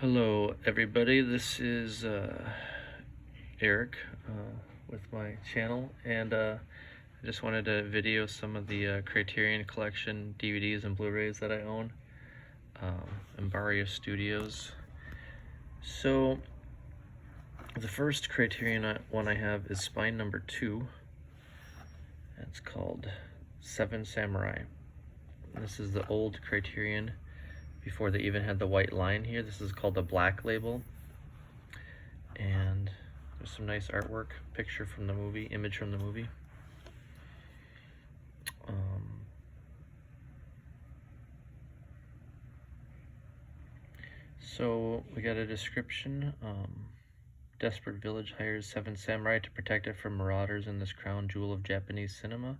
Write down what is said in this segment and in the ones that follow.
Hello everybody, this is Eric with my channel, and I just wanted to video some of the Criterion collection DVDs and Blu-rays that I own in Barrio Studios. So the first Criterion one I have is Spine number 2. It's called Seven Samurai. This is the old Criterion before they even had the white line here. This is called the black label, and there's some nice artwork, picture from the movie, image from the movie. So we got a description. Desperate village hires 7 samurai to protect it from marauders in this crown jewel of Japanese cinema.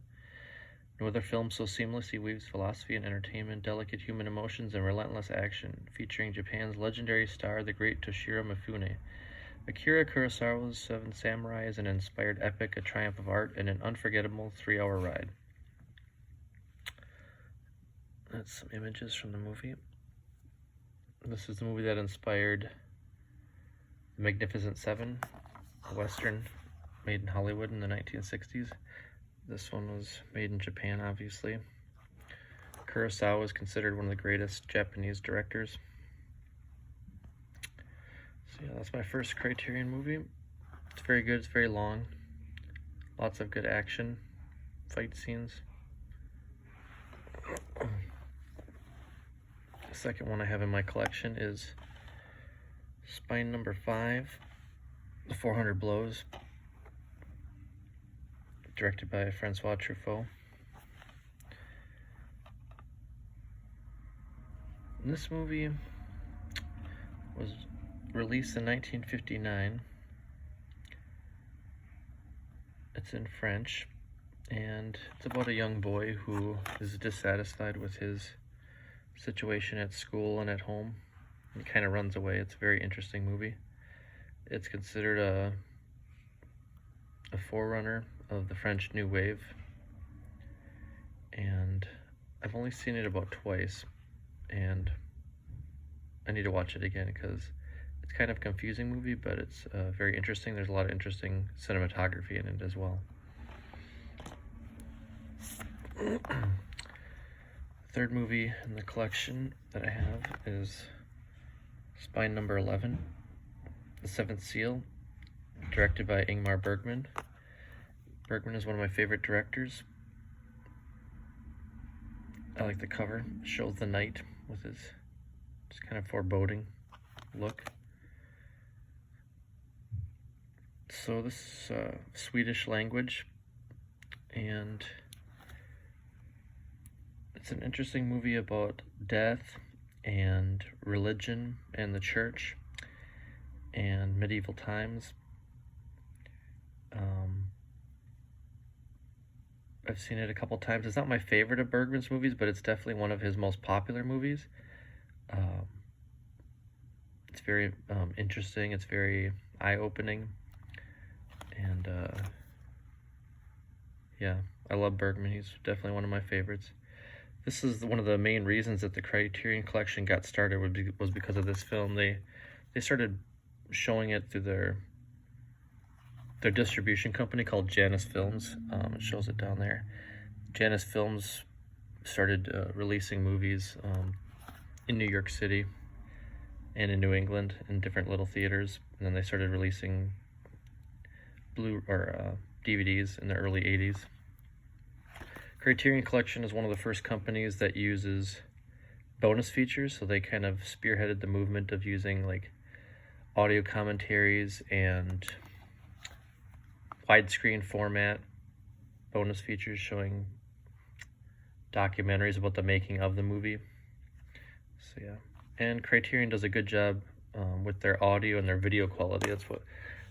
No other film so seamlessly weaves philosophy and entertainment, delicate human emotions, and relentless action, featuring Japan's legendary star, the great Toshiro Mifune. Akira Kurosawa's Seven Samurai is an inspired epic, a triumph of art, and an unforgettable 3-hour ride. That's some images from the movie. This is the movie that inspired The Magnificent Seven, a Western made in Hollywood in the 1960s. This one was made in Japan, obviously. Kurosawa is considered one of the greatest Japanese directors. So yeah, that's my first Criterion movie. It's very good, it's very long. Lots of good action, fight scenes. The second one I have in my collection is Spine number 5, The 400 Blows, directed by Francois Truffaut. This movie was released in 1959. It's in French, and it's about a young boy who is dissatisfied with his situation at school and at home. He kind of runs away. It's a very interesting movie. It's considered a forerunner of the French New Wave, and I've only seen it about twice, and I need to watch it again because it's kind of a confusing movie, but it's very interesting. There's a lot of interesting cinematography in it as well. Third movie in the collection that I have is Spine number 11, The Seventh Seal, directed by Ingmar Bergman. Bergman is one of my favorite directors. I like the cover. It shows the knight with his just kind of foreboding look. So this is Swedish language, and it's an interesting movie about death and religion and the church and medieval times. I've seen it a couple times. It's not my favorite of Bergman's movies, but it's definitely one of his most popular movies. It's very interesting. It's very eye-opening. And yeah, I love Bergman. He's definitely one of my favorites. This is one of the main reasons that the Criterion collection got started was because of this film. They started showing it through their distribution company called Janus Films. It shows it down there. Janus Films started releasing movies in New York City and in New England in different little theaters, and then they started releasing DVDs in the early 80s. Criterion Collection is one of the first companies that uses bonus features, so they kind of spearheaded the movement of using like audio commentaries and widescreen format bonus features showing documentaries about the making of the movie. So yeah, and Criterion does a good job with their audio and their video quality. That's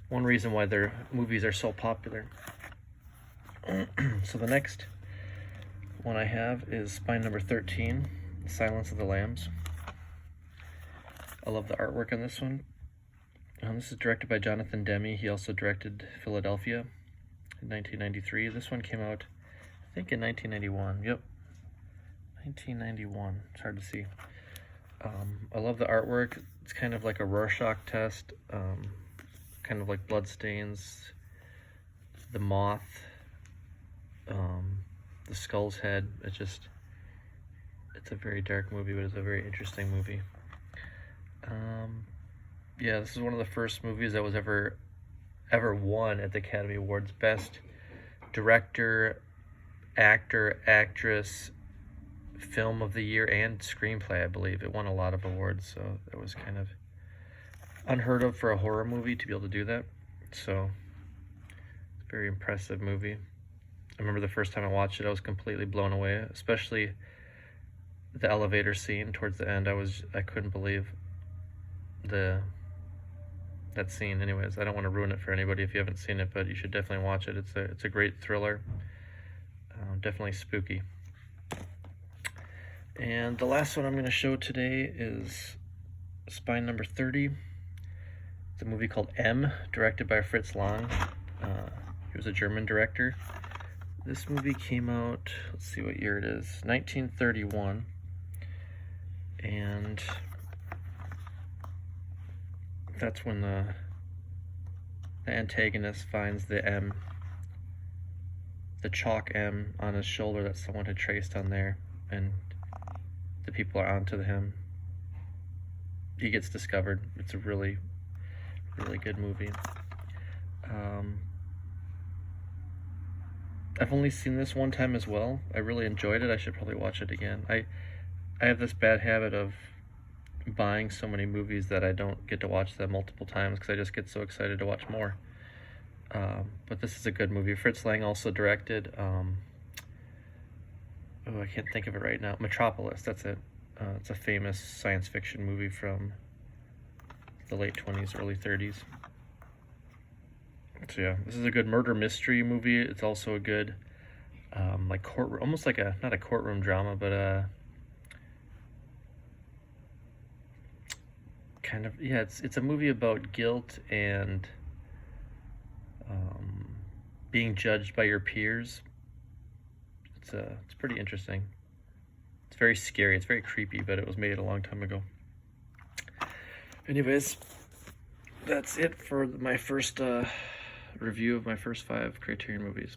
one reason why their movies are so popular. So the next one I have is Spine number 13, Silence of the Lambs. I love the artwork on this one. This is directed by Jonathan Demme. He also directed Philadelphia in 1993. This one came out, I think, in 1991. Yep, 1991. It's hard to see. I love the artwork. It's kind of like a Rorschach test, kind of like bloodstains, the moth, the skull's head. It's a very dark movie, but it's a very interesting movie. Yeah, this is one of the first movies that was ever won at the Academy Awards. Best Director, Actor, Actress, Film of the Year, and Screenplay, I believe. It won a lot of awards, so that was kind of unheard of for a horror movie to be able to do that. So, it's a very impressive movie. I remember the first time I watched it, I was completely blown away, especially the elevator scene towards the end. I couldn't believe that scene. Anyways, I don't want to ruin it for anybody if you haven't seen it, but you should definitely watch it. It's a great thriller, definitely spooky. And the last one I'm going to show today is Spine Number 30. It's a movie called M, directed by Fritz Lang. He was a German director. This movie came out, let's see what year it is, 1931. And that's when the antagonist finds the M, the chalk M on his shoulder that someone had traced on there, and the people are onto him. He gets discovered. It's a really, really good movie. I've only seen this one time as well. I really enjoyed it. I should probably watch it again. I have this bad habit of buying so many movies that I don't get to watch them multiple times because I just get so excited to watch more. But this is a good movie. Fritz Lang also directed, I can't think of it right now. Metropolis, that's it. It's a famous science fiction movie from the late 20s, early 30s. So yeah, this is a good murder mystery movie. It's also a good, like courtroom, almost like not a courtroom drama, but kind of, yeah, it's a movie about guilt and being judged by your peers. It's pretty interesting. It's very scary. It's very creepy, but it was made a long time ago. Anyways, that's it for my first review of my first 5 Criterion movies.